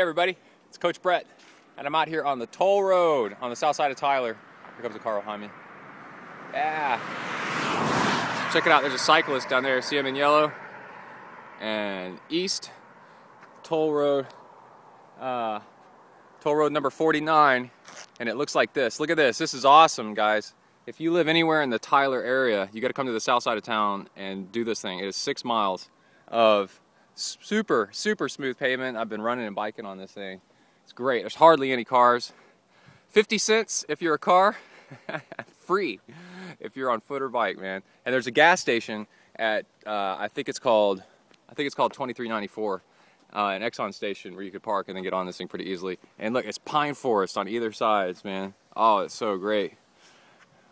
everybody, it's Coach Brett, and I'm out here on the toll road on the south side of Tyler. Here comes a car behind me. Yeah. Check it out, there's a cyclist down there. See him in yellow? And east, toll road number 49, and it looks like this. Look at this. This is awesome, guys. If you live anywhere in the Tyler area, you got to come to the south side of town and do this thing. It is 6 miles of super smooth pavement. I've been running and biking on this thing. It's great. There's hardly any cars. 50 cents if you're a car. Free if you're on foot or bike, man. And there's a gas station at I think it's called 2394, an Exxon station where you could park and then get on this thing pretty easily. And look, it's pine forest on either sides, man. Oh, it's so great.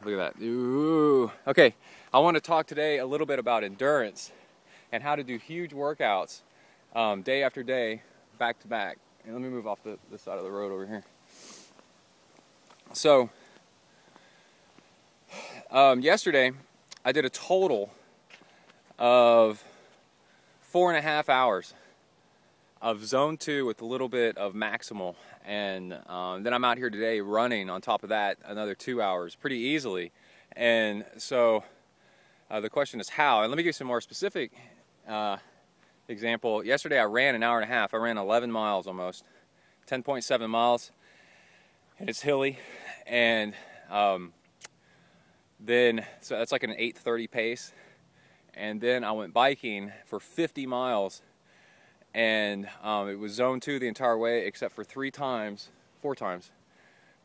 Look at that. Ooh. Okay, I want to talk today a little bit about endurance and how to do huge workouts day after day, back to back. And let me move off the side of the road over here. So, yesterday I did a total of 4.5 hours of zone 2 with a little bit of maximal, and then I'm out here today running on top of that another 2 hours pretty easily. And so the question is how, and let me give you some more specific example. Yesterday I ran an hour and a half. I ran 11 miles almost, 10.7 miles, and it's hilly, and then so that's like an 8:30 pace. And then I went biking for 50 miles, and it was zone 2 the entire way except for 4 times.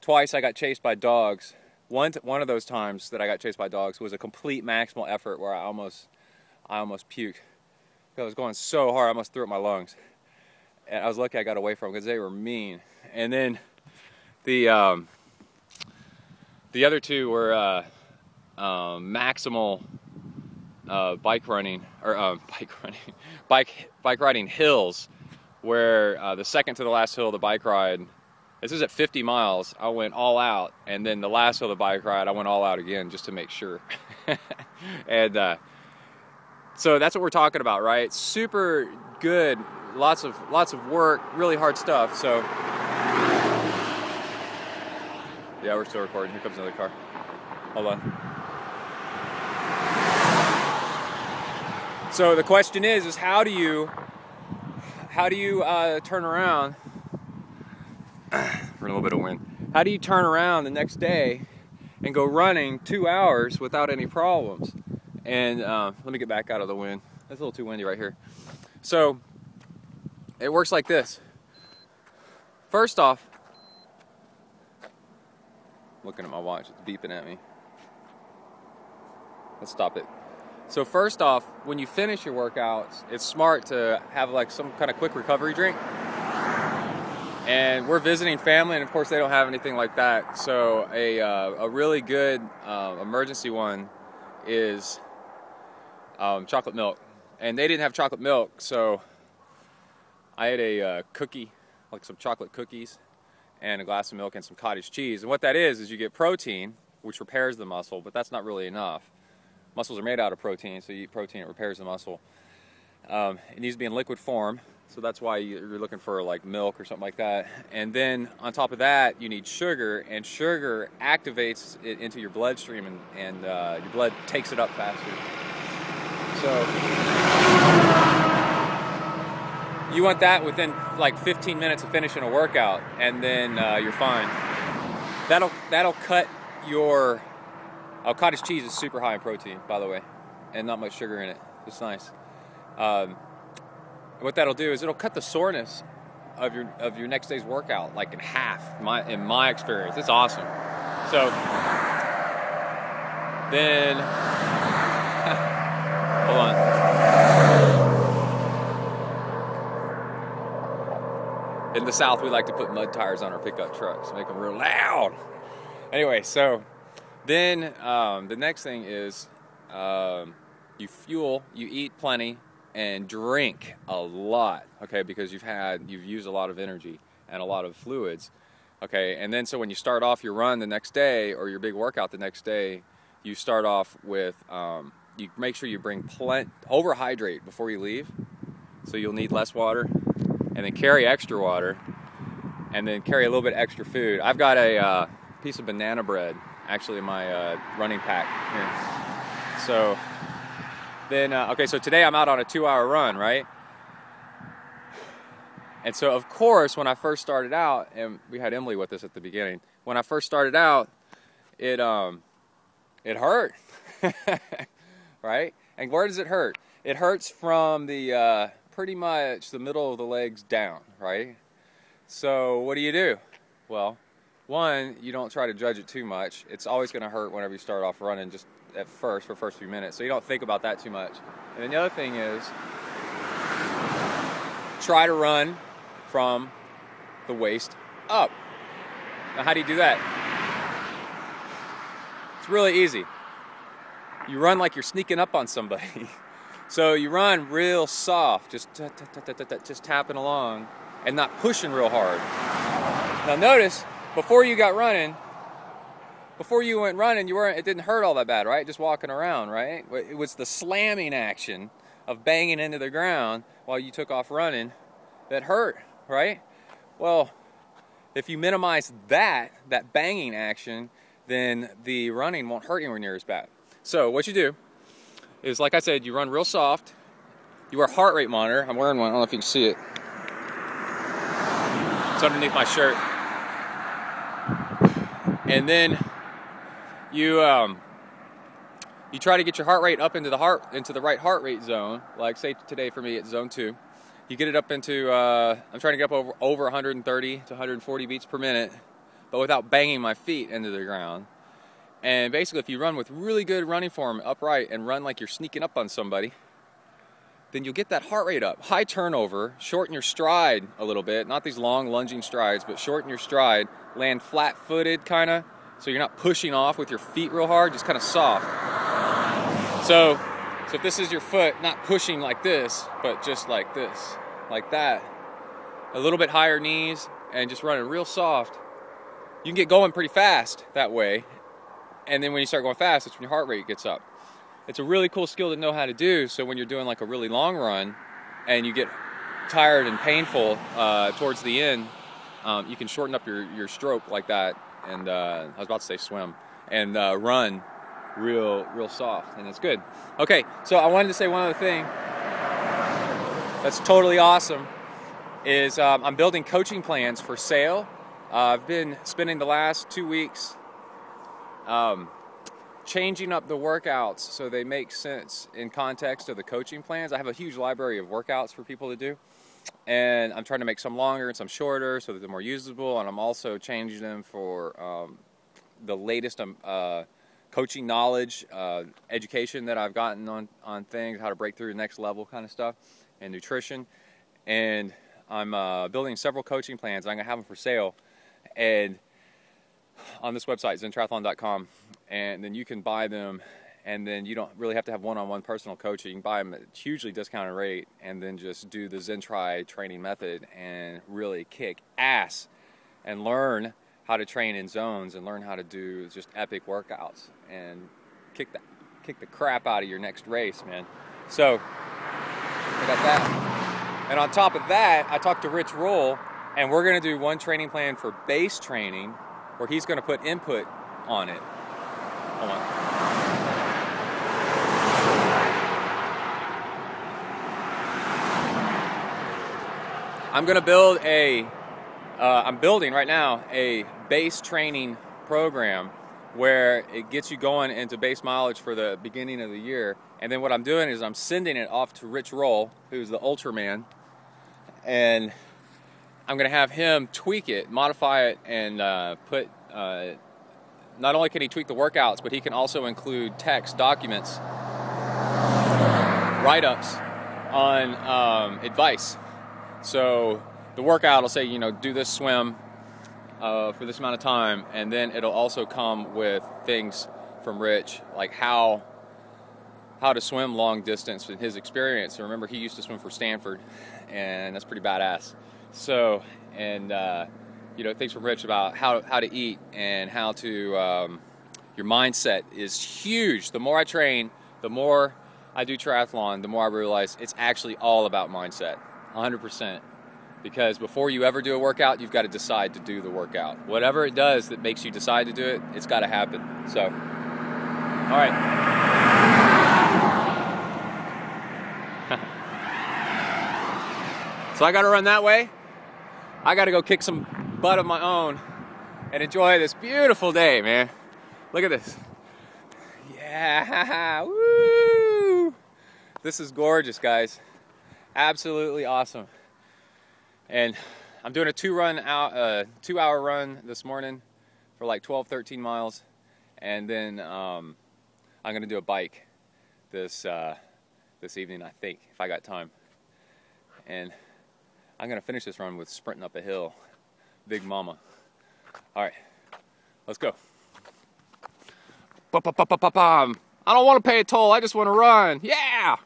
Twice I got chased by dogs. One of those times that I got chased by dogs was a complete maximal effort where I almost puked. I was going so hard I almost threw up my lungs. And I was lucky I got away from them because they were mean. And then the other two were maximal bike riding hills, where the second to the last hill of the bike ride, this is at 50 miles, I went all out, and then the last hill of the bike ride I went all out again just to make sure. And so that's what we're talking about, right? Super good, lots of work, really hard stuff. So yeah, we're still recording. Here comes another car. Hold on. So the question is how do you turn around? For a little bit of wind. How do you turn around the next day and go running 2 hours without any problems? And let me get back out of the wind. It's a little too windy right here. So it works like this. First off, looking at my watch, it's beeping at me. Let's stop it. So first off, when you finish your workouts, it's smart to have like some kind of quick recovery drink. And we're visiting family, and of course they don't have anything like that. So a really good emergency one is chocolate milk. And they didn't have chocolate milk, so I had a cookie, like some chocolate cookies, and a glass of milk and some cottage cheese. And what that is you get protein, which repairs the muscle, but that's not really enough. Muscles are made out of protein, so you eat protein, it repairs the muscle. It needs to be in liquid form, so that's why you're looking for like milk or something like that. And then on top of that, you need sugar, and sugar activates it into your bloodstream, and your blood takes it up faster. So you want that within like 15 minutes of finishing a workout, and then you're fine. That'll cut your cottage cheese is super high in protein, by the way, and not much sugar in it. It's nice. What that'll do is it'll cut the soreness of your next day's workout like in half. In my experience, it's awesome. So then, hold on. In the South, we like to put mud tires on our pickup trucks, make them real loud. Anyway, so then the next thing is you fuel, you eat plenty, and drink a lot, okay, because you've used a lot of energy and a lot of fluids, okay. And then so when you start off your run the next day or your big workout the next day, you start off with you make sure you bring overhydrate before you leave, so you'll need less water, and then carry extra water, and then carry a little bit extra food. I've got a piece of banana bread actually in my running pack here. So then, okay, so today I'm out on a 2-hour run, right? And so, of course, when I first started out, and we had Emily with us at the beginning, when I first started out, it hurt, right? And where does it hurt? It hurts from the pretty much the middle of the legs down, right? So what do? Well, one, you don't try to judge it too much. It's always going to hurt whenever you start off running, just at first, for the first few minutes. So you don't think about that too much. And then the other thing is, try to run from the waist up. Now, how do you do that? It's really easy. You run like you're sneaking up on somebody. So you run real soft, just tapping along and not pushing real hard. Now notice, before you went running, it didn't hurt all that bad, right? Just walking around, right? It was the slamming action of banging into the ground while you took off running that hurt, right? Well, if you minimize that banging action, then the running won't hurt anywhere near as bad. So what you do is, like I said, you run real soft. You wear a heart rate monitor. I'm wearing one. I don't know if you can see it. It's underneath my shirt. And then you try to get your heart rate up into the right heart rate zone. Like, say today for me, it's zone 2. You get it up into, I'm trying to get up over 130 to 140 beats per minute, but without banging my feet into the ground. And basically, if you run with really good running form upright and run like you're sneaking up on somebody, then you'll get that heart rate up. High turnover, shorten your stride a little bit, not these long lunging strides, but shorten your stride, land flat-footed kind of, so you're not pushing off with your feet real hard, just kind of soft. So if this is your foot, not pushing like this, but just like this, like that, a little bit higher knees, and just running real soft, you can get going pretty fast that way. And then when you start going fast, it's when your heart rate gets up. It's a really cool skill to know how to do, so when you're doing like a really long run and you get tired and painful towards the end, you can shorten up your stroke like that, and I was about to say swim, and run real soft, and it's good. Okay, so I wanted to say one other thing that's totally awesome is I'm building coaching plans for sale. I've been spending the last 2 weeks changing up the workouts so they make sense in context of the coaching plans. I have a huge library of workouts for people to do, and I'm trying to make some longer and some shorter so that they're more usable, and I'm also changing them for the latest coaching knowledge, education that I've gotten on things, how to break through the next level kind of stuff, and nutrition. And I'm building several coaching plans. I'm going to have them for sale, and on this website, zentriathlon.com, and then you can buy them, and then you don't really have to have one-on-one personal coaching. You can buy them at a hugely discounted rate, and then just do the Zentri training method and really kick ass and learn how to train in zones and learn how to do just epic workouts and kick the crap out of your next race, man. So I got that. And on top of that, I talked to Rich Roll, and we're going to do one training plan for base training where he's going to put input on it. Hold on. I'm going to build I'm building right now a base training program where it gets you going into base mileage for the beginning of the year. And then what I'm doing is I'm sending it off to Rich Roll, who's the Ultraman, and I'm going to have him tweak it, modify it, and put, not only can he tweak the workouts, but he can also include text, documents, write-ups on advice. So the workout will say, you know, do this swim for this amount of time, and then it'll also come with things from Rich, like how to swim long distance in his experience. So remember, he used to swim for Stanford, and that's pretty badass. So, and you know, things from Rich about how to eat and how to, your mindset is huge. The more I train, the more I do triathlon, the more I realize it's actually all about mindset, 100%. Because before you ever do a workout, you've got to decide to do the workout. Whatever it does that makes you decide to do it, it's got to happen. So, all right. So I got to run that way. I got to go kick some butt of my own and enjoy this beautiful day, man. Look at this. Yeah, woo! This is gorgeous, guys. Absolutely awesome. And I'm doing a 2-hour run this morning for like 12, 13 miles. And then I'm gonna do a bike this evening, I think, if I got time. And I'm gonna finish this run with sprinting up a hill. Big mama. All right, let's go. I don't want to pay a toll, I just want to run. Yeah!